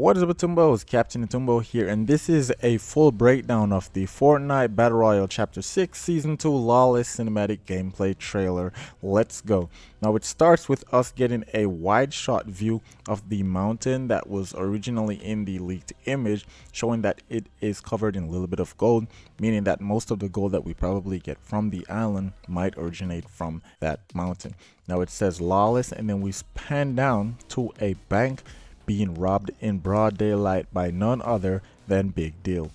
What is up, Tumbos? Captain Tumbo here, and this is a full breakdown of the Fortnite Battle Royale Chapter 6 Season 2 Lawless cinematic gameplay trailer. Let's go. Now it starts with us getting a wide shot view of the mountain that was originally in the leaked image, showing that it is covered in a little bit of gold, meaning that most of the gold that we probably get from the island might originate from that mountain. Now it says Lawless, and then we pan down to a bank being robbed in broad daylight by none other than Big Dill.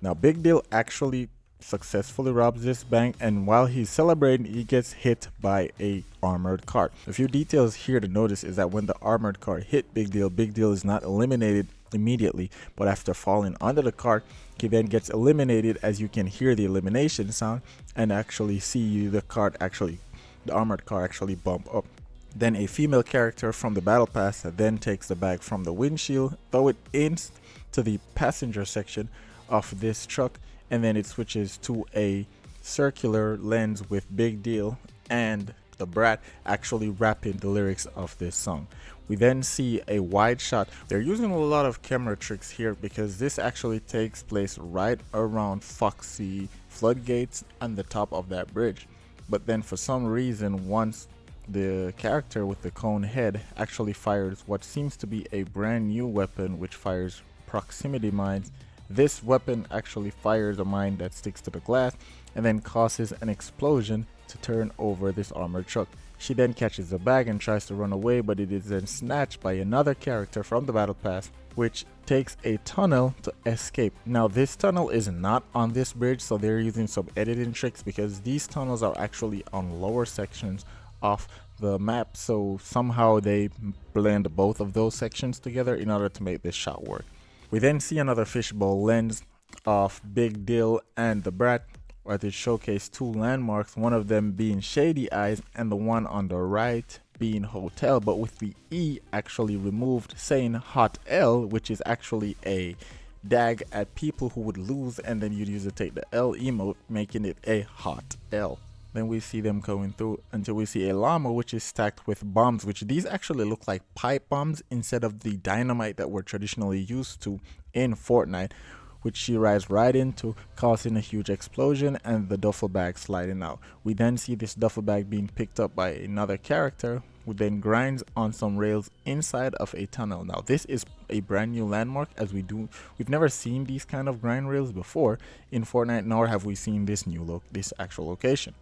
Now Big Dill actually successfully robs this bank, and while he's celebrating, he gets hit by a armored car. A few details here to notice is that when the armored car hit Big Dill is not eliminated immediately, but after falling under the cart, he then gets eliminated, as you can hear the elimination sound and actually see the armored car actually bump up. Then a female character from the battle pass then takes the bag from the windshield, throw it into the passenger section of this truck, and then it switches to a circular lens with Big Dill and the Brat actually rapping the lyrics of this song. We then see a wide shot. They're using a lot of camera tricks here because this actually takes place right around Foxy Floodgates and the top of that bridge. But then for some reason, once the character with the cone head actually fires what seems to be a brand new weapon which fires proximity mines. This weapon actually fires a mine that sticks to the glass and then causes an explosion to turn over this armored truck. She then catches the bag and tries to run away, but it is then snatched by another character from the battle pass, which takes a tunnel to escape. Now this tunnel is not on this bridge, so they're using some editing tricks because these tunnels are actually on lower sections off the map, so somehow they blend both of those sections together in order to make this shot work. We then see another fishbowl lens of Big Dill and the Brat, where they showcase two landmarks, one of them being Shady Eyes and the one on the right being Hotel, but with the E actually removed, saying Hot L, which is actually a dag at people who would lose, and then you'd use it to take the L emote, making it a Hot L. Then we see them going through until we see a llama which is stacked with bombs, which these actually look like pipe bombs instead of the dynamite that we're traditionally used to in Fortnite, which she rides right into, causing a huge explosion and the duffel bag sliding out. We then see this duffel bag being picked up by another character who then grinds on some rails inside of a tunnel. Now this is a brand new landmark, as we've never seen these kind of grind rails before in Fortnite, nor have we seen this actual location.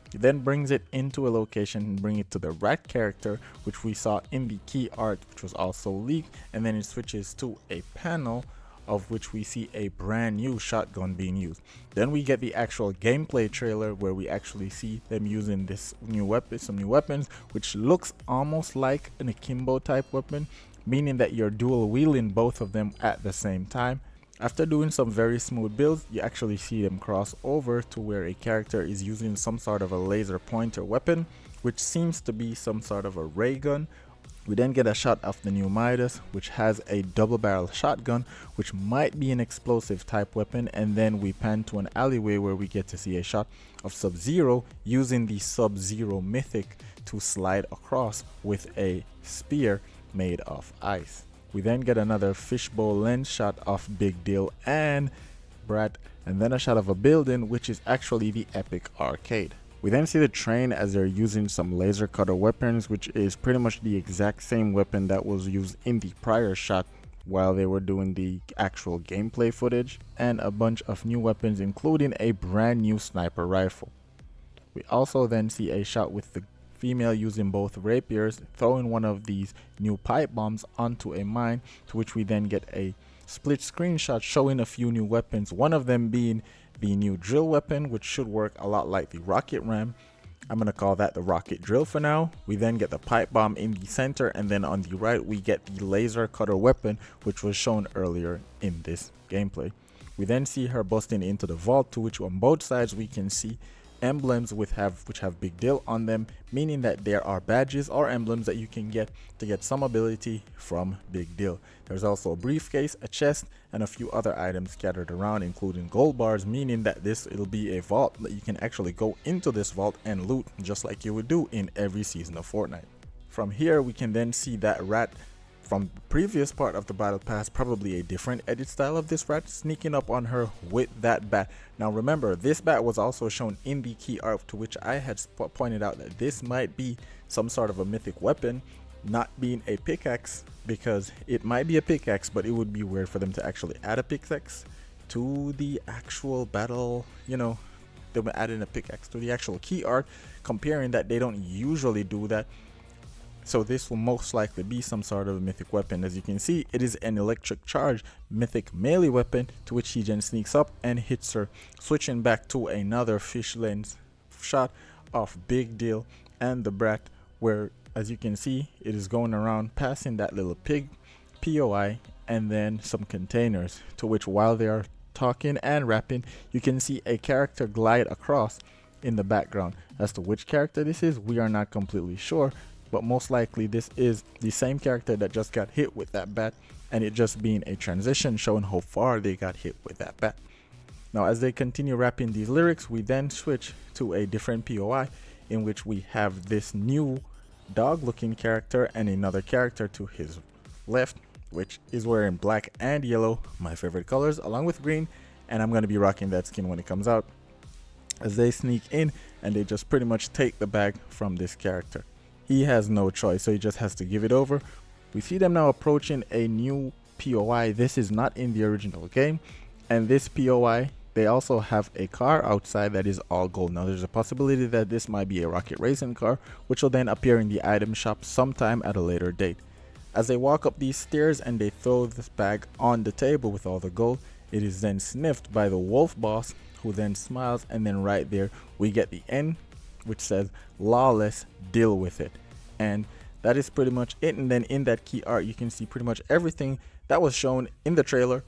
He then brings it into a location and bring it to the rat character, which we saw in the key art, which was also leaked, and then it switches to a panel of which we see a brand new shotgun being used. Then we get the actual gameplay trailer where we actually see them using some new weapons, which looks almost like an akimbo type weapon, meaning that you're dual wielding both of them at the same time. After doing some very smooth builds, you actually see them cross over to where a character is using some sort of a laser pointer weapon, which seems to be some sort of a ray gun. We then get a shot of the new Midas, which has a double barrel shotgun, which might be an explosive type weapon, and then we pan to an alleyway where we get to see a shot of Sub-Zero using the Sub-Zero mythic to slide across with a spear made of ice. We then get another fishbowl lens shot of Big Dill and Brat, and then a shot of a building, which is actually the Epic Arcade. We then see the train as they're using some laser cutter weapons, which is pretty much the exact same weapon that was used in the prior shot while they were doing the actual gameplay footage, and a bunch of new weapons including a brand new sniper rifle. We also then see a shot with the female using both rapiers, throwing one of these new pipe bombs onto a mine, to which we then get a split screenshot showing a few new weapons, one of them being the new drill weapon, which should work a lot like the rocket ram. I'm going to call that the rocket drill for now. We then get the pipe bomb in the center, and then on the right we get the laser cutter weapon, which was shown earlier in this gameplay. We then see her busting into the vault, to which on both sides we can see emblems which have Big Dill on them, meaning that there are badges or emblems that you can get to get some ability from Big Dill. There's also a briefcase, a chest, and a few other items scattered around, including gold bars, meaning that it'll be a vault that you can actually go into this vault and loot just like you would do in every season of Fortnite. From here we can then see that rat from the previous part of the battle pass, probably a different edit style of this rat sneaking up on her with that bat. Now remember, this bat was also shown in the key art, to which I had pointed out that this might be some sort of a mythic weapon, not being a pickaxe, because it might be a pickaxe, but it would be weird for them to actually add a pickaxe to the actual battle, you know, they were adding a pickaxe to the actual key art, comparing that they don't usually do that. So this will most likely be some sort of a mythic weapon. As you can see, it is an electric charge mythic melee weapon, to which he then sneaks up and hits her, switching back to another fish lens shot of Big Dill and the brat, where as you can see, it is going around passing that little pig POI and then some containers, to which while they are talking and rapping, you can see a character glide across in the background. As to which character this is, we are not completely sure, but most likely this is the same character that just got hit with that bat, and it just being a transition showing how far they got hit with that bat. Now as they continue rapping these lyrics, we then switch to a different POI in which we have this new dog looking character and another character to his left, which is wearing black and yellow, my favorite colors, along with green, and I'm going to be rocking that skin when it comes out. As they sneak in and they just pretty much take the bag from this character. He has no choice, so he just has to give it over. We see them now approaching a new POI. This is not in the original game, and this POI, they also have a car outside that is all gold. Now there's a possibility that this might be a rocket racing car, which will then appear in the item shop sometime at a later date. As they walk up these stairs and they throw this bag on the table with all the gold, it is then sniffed by the wolf boss, who then smiles, and then right there we get the end, which says Lawless, deal with it. And that is pretty much it. And then in that key art you can see pretty much everything that was shown in the trailer,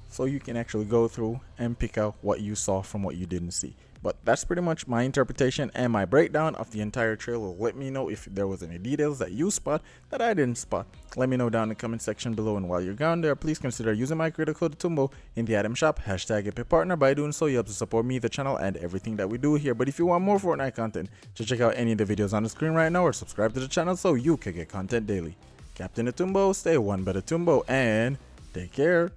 so you can actually go through and pick out what you saw from what you didn't see. But that's pretty much my interpretation and my breakdown of the entire trailer. Let me know if there was any details that you spot that I didn't spot. Let me know down in the comment section below, and while you're down there, please consider using my creator code Tumbo in the item shop, hashtag Epic Partner. By doing so, you help to support me, the channel, and everything that we do here. But if you want more Fortnite content, just check out any of the videos on the screen right now, or subscribe to the channel so you can get content daily. Captain Tumbo, stay one better Tumbo, and take care.